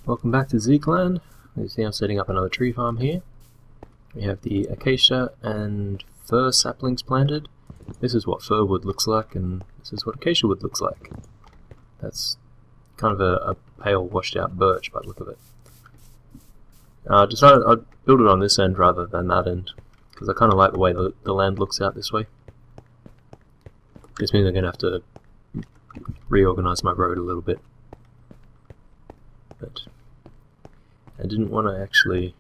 Welcome back to XekeLand. You see I'm setting up another tree farm here. We have the acacia and fir saplings planted. This is what fir wood looks like, and this is what acacia wood looks like. That's kind of a pale washed out birch by the look of it. I decided I'd build it on this end rather than that end, because I kind of like the way the land looks out this way. This means I'm going to have to reorganize my road a little bit. But I didn't want to actually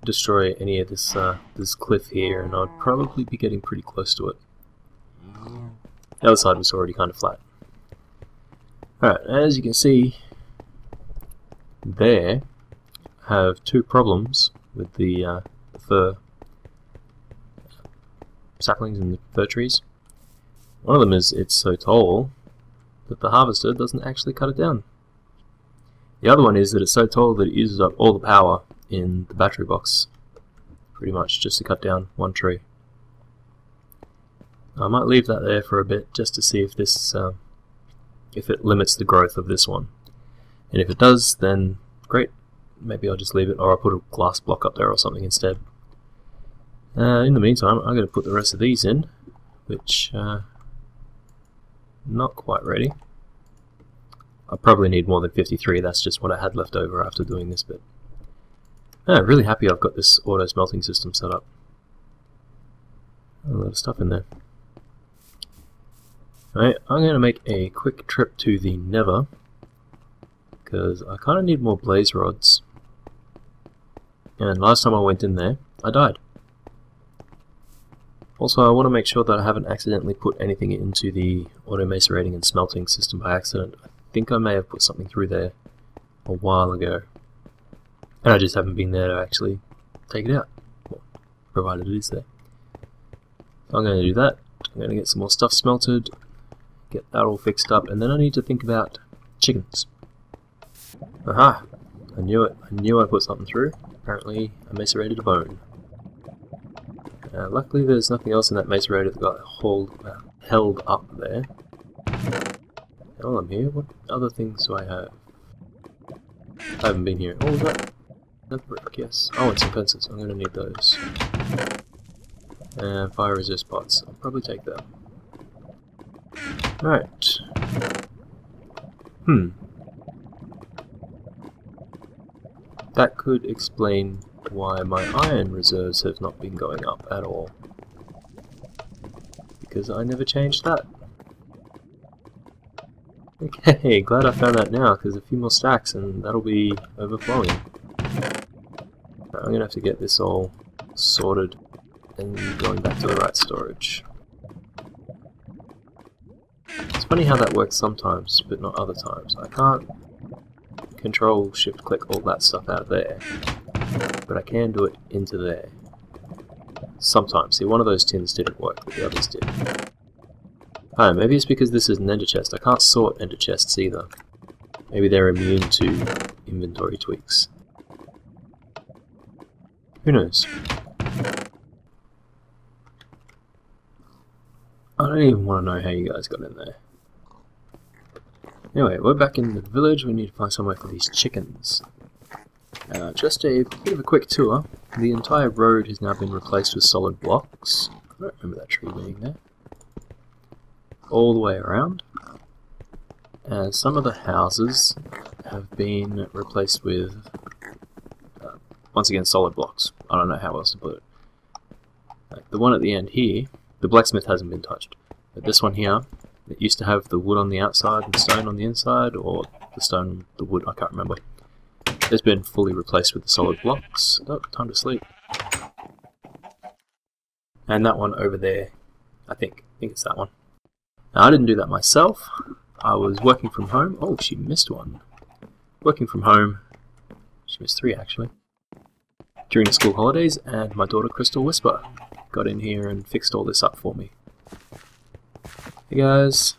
destroy any of this this cliff here, and I'd probably be getting pretty close to it. The other side was already kind of flat. Alright, as you can see, there I have two problems with the fir saplings and the fir trees. One of them is it's so tall that the harvester doesn't actually cut it down. The other one is that it's so tall that it uses up all the power in the battery box, pretty much just to cut down one tree. I might leave that there for a bit just to see if this, if it limits the growth of this one. And if it does, then great. Maybe I'll just leave it, or I'll put a glass block up there or something instead. In the meantime, I'm going to put the rest of these in, which not quite ready. I probably need more than 53, that's just what I had left over after doing this bit. I'm really happy I've got this auto smelting system set up. A lot of stuff in there. Alright, I'm going to make a quick trip to the Nether, because I kind of need more blaze rods. And last time I went in there, I died. Also, I want to make sure that I haven't accidentally put anything into the auto macerating and smelting system by accident. I think I may have put something through there a while ago, and I just haven't been there to actually take it out, well, provided it is there. So I'm going to do that. I'm going to get some more stuff smelted, get that all fixed up, and then I need to think about chickens. Aha! I knew it. I knew I put something through. Apparently I macerated a bone. Luckily there's nothing else in that macerator that got held up there. While I'm here, what other things do I have? I haven't been here. Oh, is that another brick? Yes. Oh, and some fences. I'm going to need those. And fire resist pots. I'll probably take that. Right. That could explain why my iron reserves have not been going up at all. Because I never changed that. Okay, glad I found that now, because a few more stacks and that'll be overflowing. I'm going to have to get this all sorted and going back to the right storage. It's funny how that works sometimes, but not other times. I can't control shift click all that stuff out of there, but I can do it into there. Sometimes. See, one of those tins didn't work, but the others did. Oh, maybe it's because this is an ender chest. I can't sort ender chests either. Maybe they're immune to inventory tweaks. Who knows? I don't even want to know how you guys got in there. Anyway, we're back in the village. We need to find somewhere for these chickens. Just a bit of a quick tour. The entire road has now been replaced with solid blocks. I don't remember that tree being there. All the way around. And some of the houses have been replaced with, once again, solid blocks. I don't know how else to put it. Like the one at the end here, the blacksmith hasn't been touched. But this one here, it used to have the wood on the outside and stone on the inside, or the stone, the wood, I can't remember. It's been fully replaced with the solid blocks. Oh, time to sleep. And that one over there, I think it's that one. Now, I didn't do that myself. I was working from home. Oh, she missed one. Working from home. She missed 3 actually. During the school holidays, and my daughter Crystal Whisper got in here and fixed all this up for me. Hey guys.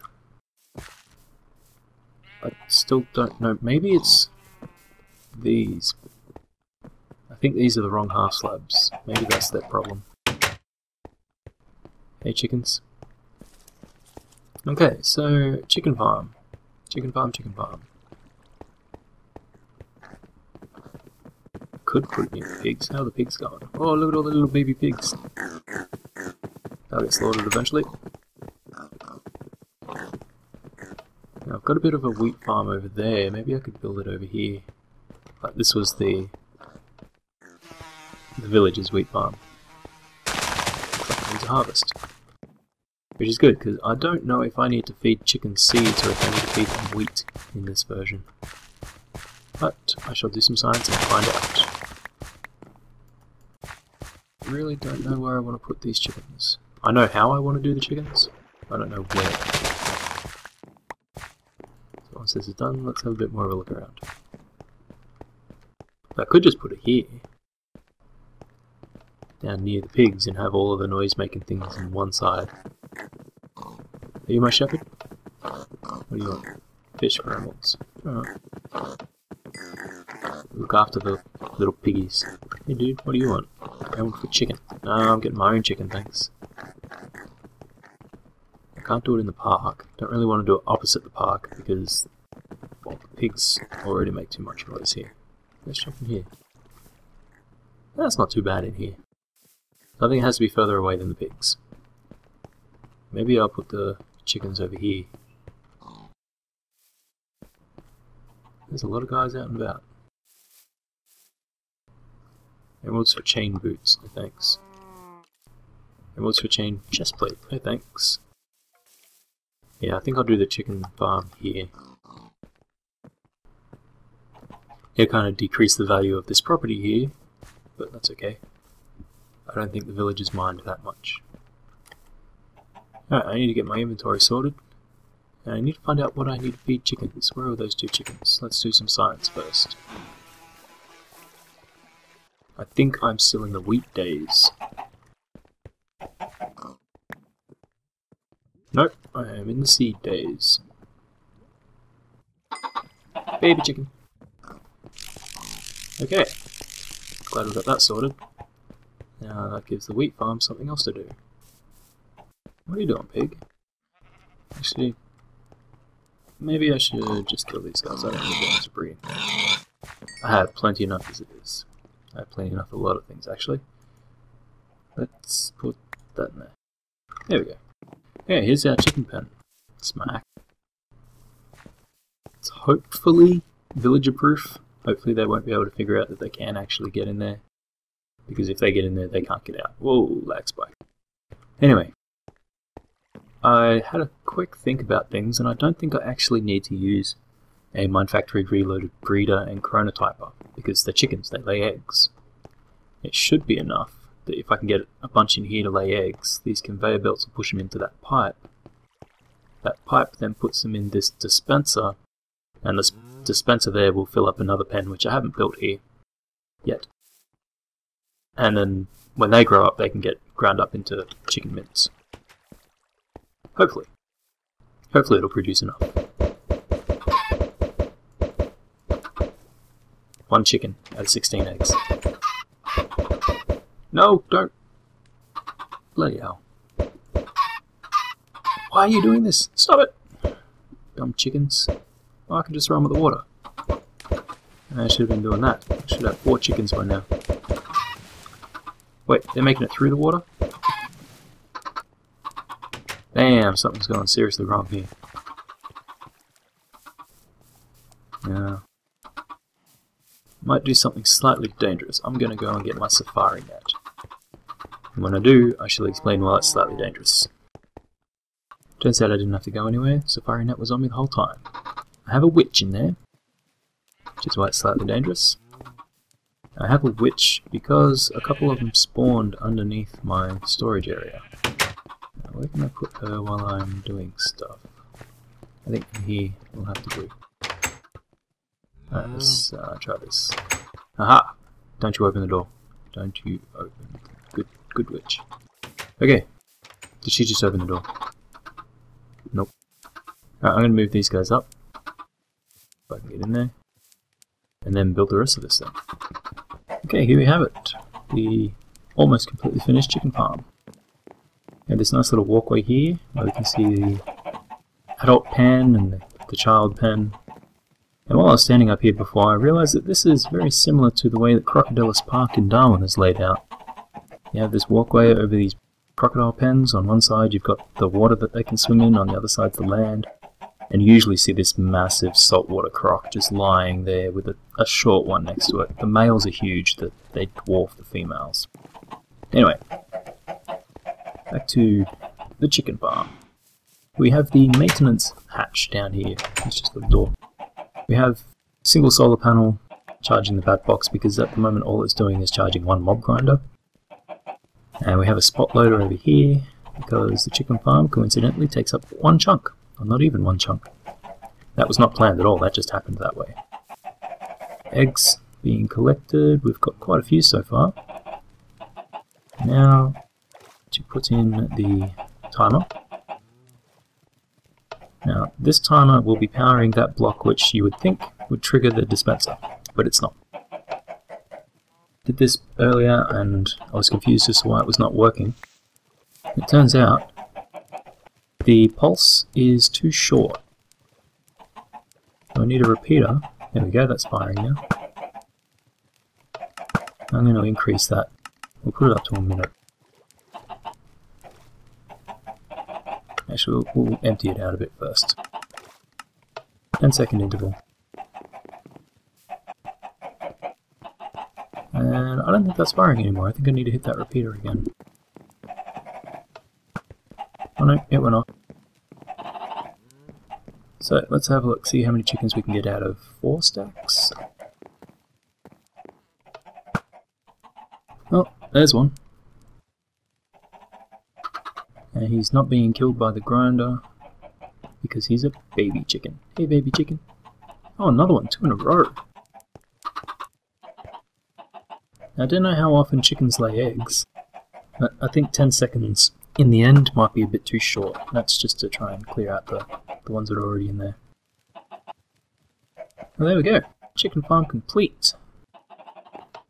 I still don't know. Maybe it's these. I think these are the wrong half slabs. Maybe that's their problem. Hey chickens. Okay, so chicken farm. Chicken farm, chicken farm. could put it near the pigs. How are the pigs going? Oh, look at all the little baby pigs. They'll get slaughtered eventually. Now, I've got a bit of a wheat farm over there. Maybe I could build it over here. Like this was the village's wheat farm. Needs a harvest. Which is good, because I don't know if I need to feed chickens seeds or if I need to feed them wheat in this version. But I shall do some science and find out. I really don't know where I want to put these chickens. I know how I want to do the chickens, I don't know where. So once this is done, let's have a bit more of a look around. I could just put it here, down near the pigs, and have all of the noise making things on one side. Are you my shepherd? What do you want? Fish for animals. Alright. Look after the little piggies. Hey dude, what do you want? I want for chicken. No, I'm getting my own chicken, thanks. I can't do it in the park. Don't really want to do it opposite the park because, well, the pigs already make too much noise here. Let's jump in here. That's not too bad in here. I think it has to be further away than the pigs. Maybe I'll put the chickens over here. There's a lot of guys out and about. Emeralds for chain boots, no thanks. Emeralds for chain chestplate, no thanks. Yeah, I think I'll do the chicken farm here. It'll kind of decrease the value of this property here, but that's okay. I don't think the villagers mind that much. Alright, I need to get my inventory sorted. And I need to find out what I need to feed chickens. Where are those two chickens? Let's do some science first. I think I'm still in the wheat days. Nope, I am in the seed days. Baby chicken. Okay, glad we got that sorted. Now that gives the wheat farm something else to do. What are you doing, pig? Actually, maybe I should just kill these guys. I don't need them to breed. I have plenty enough as it is. I have plenty enough of a lot of things, actually. Let's put that in there. There we go. Okay, here's our chicken pen. Smack. It's hopefully villager proof. Hopefully they won't be able to figure out that they can actually get in there. Because if they get in there, they can't get out. Whoa, lag spike. Anyway. I had a quick think about things, and I don't think I actually need to use a Minefactory Reloaded breeder and chronotyper, because they're chickens, they lay eggs. It should be enough that if I can get a bunch in here to lay eggs, these conveyor belts will push them into that pipe. That pipe then puts them in this dispenser, and this dispenser there will fill up another pen, which I haven't built here yet. And then when they grow up, they can get ground up into chicken mince. Hopefully. Hopefully it'll produce enough. One chicken out of 16 eggs. No, don't. Bloody hell. Why are you doing this? Stop it! Dumb chickens. Oh, I can just run with the water. I should have been doing that. I should have 4 chickens by now. Wait, they're making it through the water? Damn, something's going seriously wrong here. Yeah. Might do something slightly dangerous. I'm gonna go and get my safari net. And when I do, I shall explain why it's slightly dangerous. Turns out I didn't have to go anywhere. Safari net was on me the whole time. I have a witch in there, which is why it's slightly dangerous. I have a witch because a couple of them spawned underneath my storage area. Now, where can I put her while I'm doing stuff? I think in here will have to do. Alright, let's try this. Aha! Don't you open the door. Don't you open. Good witch. Okay. Did she just open the door? Nope. Alright, I'm going to move these guys up. If I can get in there. And then build the rest of this thing. Okay, here we have it. The almost completely finished chicken farm. And this nice little walkway here, where we can see the adult pen and the child pen. And while I was standing up here before, I realised that this is very similar to the way that Crocodilus Park in Darwin is laid out. You have this walkway over these crocodile pens. On one side you've got the water that they can swim in, on the other side's the land. And you usually see this massive saltwater croc just lying there with a short one next to it. The males are huge, they dwarf the females. Anyway, back to the chicken farm. We have the maintenance hatch down here. It's just a little door. We have a single solar panel charging the bat box because at the moment all it's doing is charging one mob grinder. And we have a spot loader over here because the chicken farm coincidentally takes up one chunk. Or not even one chunk. That was not planned at all, that just happened that way. Eggs being collected, we've got quite a few so far. Now to put in the timer. Now this timer will be powering that block which you would think would trigger the dispenser, but it's not. Did this earlier and I was confused as to why it was not working. It turns out the pulse is too short. I need a repeater. There we go, that's firing now. I'm going to increase that. We'll put it up to a minute. Actually, we'll empty it out a bit first. 10-second interval. And I don't think that's firing anymore. I think I need to hit that repeater again. Oh no, it went off. So let's have a look, see how many chickens we can get out of 4 stacks. Oh, there's one. And he's not being killed by the grinder because he's a baby chicken. Hey baby chicken. Oh, another one, 2 in a row. Now, I don't know how often chickens lay eggs, but I think 10 seconds in the end might be a bit too short. That's just to try and clear out the ones that are already in there. Well, there we go. Chicken farm complete.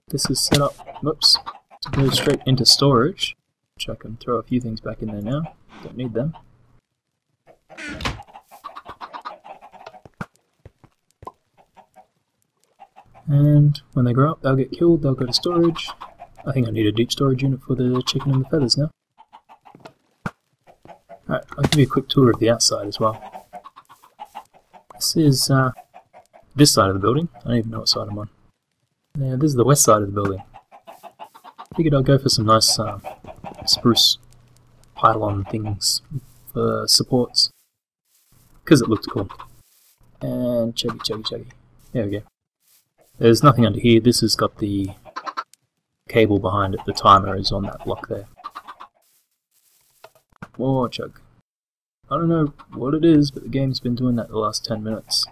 This is set up, whoops, to go straight into storage, which I can throw a few things back in there now. Don't need them. And when they grow up, they'll get killed, they'll go to storage. I think I need a deep storage unit for the chicken and the feathers now. Alright, I'll give you a quick tour of the outside as well. This is this side of the building. I don't even know what side I'm on. Yeah, this is the west side of the building. Figured I'd go for some nice spruce pylon things for supports, because it looked cool. And chuggy. There we go. There's nothing under here. This has got the cable behind it. The timer is on that block there. More chug. I don't know what it is, but the game's been doing that the last 10 minutes.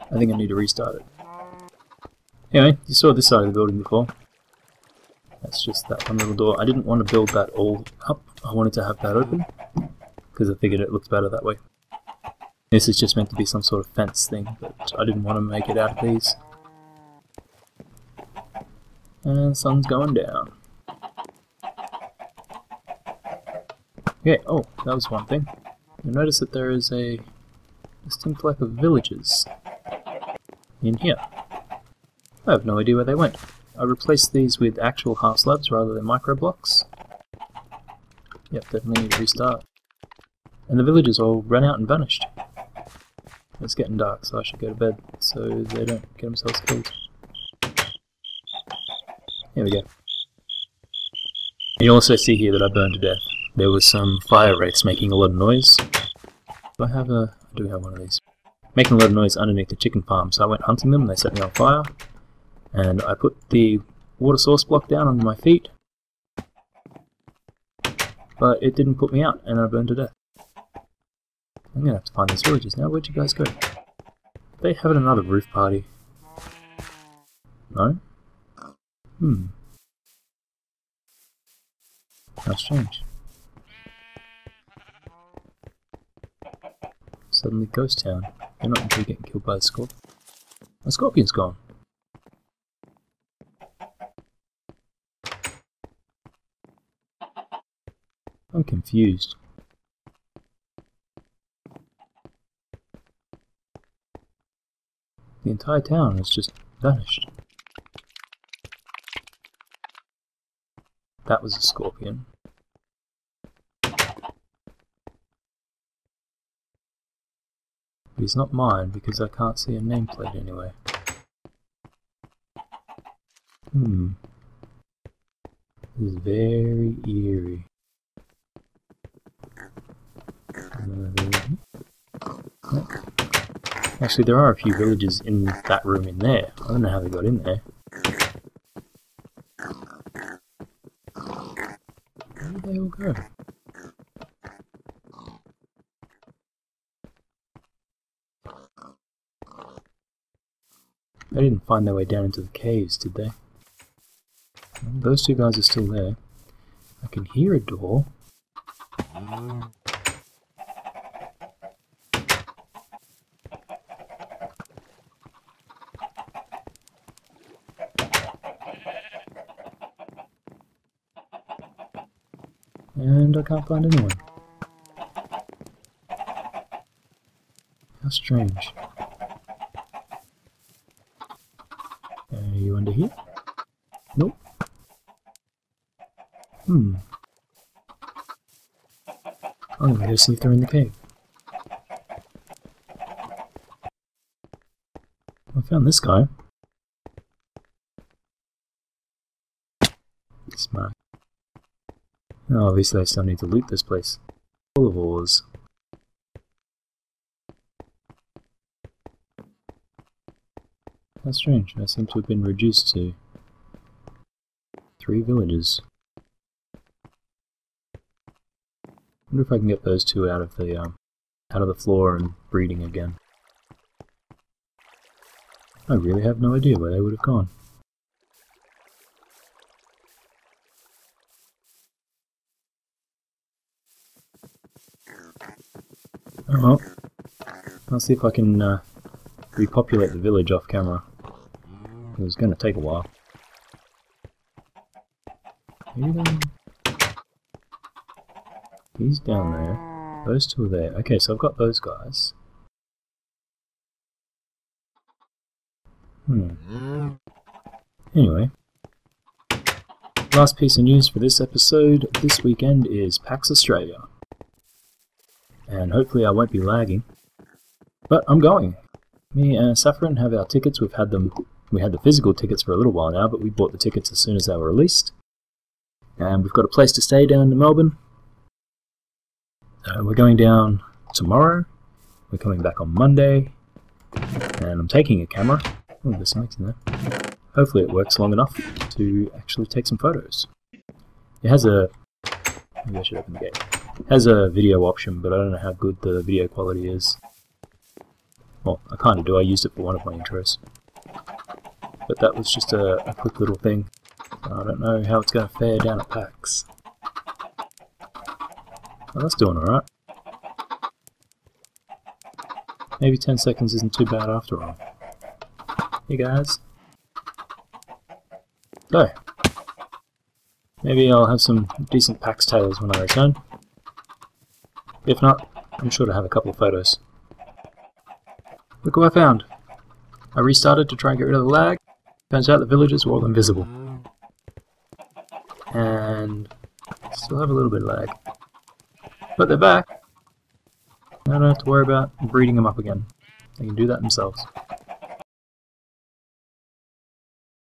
I think I need to restart it. Anyway, you saw this side of the building before. That's just that one little door. I didn't want to build that all up. I wanted to have that open, because I figured it looked better that way. This is just meant to be some sort of fence thing, but I didn't want to make it out of these. And the sun's going down. Okay, oh, that was one thing. You'll notice that there is a distinct lack of villages in here. I have no idea where they went. I replaced these with actual half slabs rather than micro blocks. Yep, definitely need to restart. And the villagers all ran out and vanished. It's getting dark, so I should go to bed so they don't get themselves killed. Here we go. You also see here that I burned to death. There was some fire wraiths making a lot of noise. I do have one of these. Making a lot of noise underneath the chicken farm, so I went hunting them and they set me on fire. And I put the water source block down under my feet. But it didn't put me out and I burned to death. I'm gonna have to find these villagers now. Where'd you guys go? Are they having another roof party? No? That's strange. Suddenly ghost town. They're not until getting killed by a scorpion. The scorpion's gone. I'm confused. The entire town has just vanished. That was a scorpion. But he's not mine because I can't see a nameplate anyway. This is very eerie. Actually, there are a few villagers in that room in there. I don't know how they got in there. Where did they all go? They didn't find their way down into the caves, did they? Well, those two guys are still there. I can hear a door. And I can't find anyone. How strange. Are you under here? Nope. I'm gonna go see if they're in the cave. I found this guy. Smart. Oh, obviously I still need to loot this place. Full of ores. How strange, I seem to have been reduced to 3 villages. Wonder if I can get those two out of the floor and breeding again. I really have no idea where they would have gone. Oh well, I'll see if I can repopulate the village off camera. It was going to take a while. He's down there. Those two are there. Okay, so I've got those guys. Anyway, last piece of news for this episode. This weekend is PAX Australia. And hopefully I won't be lagging. But I'm going. Me and Saffron have our tickets. We had the physical tickets for a little while now, but we bought the tickets as soon as they were released. And we've got a place to stay down in Melbourne. We're going down tomorrow. We're coming back on Monday. And I'm taking a camera. Oh, there's snakes in there. Hopefully it works long enough to actually take some photos. It has a... Maybe I should open the gate. It has a video option, but I don't know how good the video quality is. Well, I kind of do. I used it for one of my intros. But that was just a quick little thing. I don't know how it's going to fare down at PAX. Well, that's doing alright. Maybe 10 seconds isn't too bad after all. Hey guys. So, maybe I'll have some decent PAX tales when I return. If not, I'm sure to have a couple of photos. Look what I found! I restarted to try and get rid of the lag. Turns out the villagers were all invisible. And still have a little bit of lag. But they're back. I don't have to worry about breeding them up again. They can do that themselves.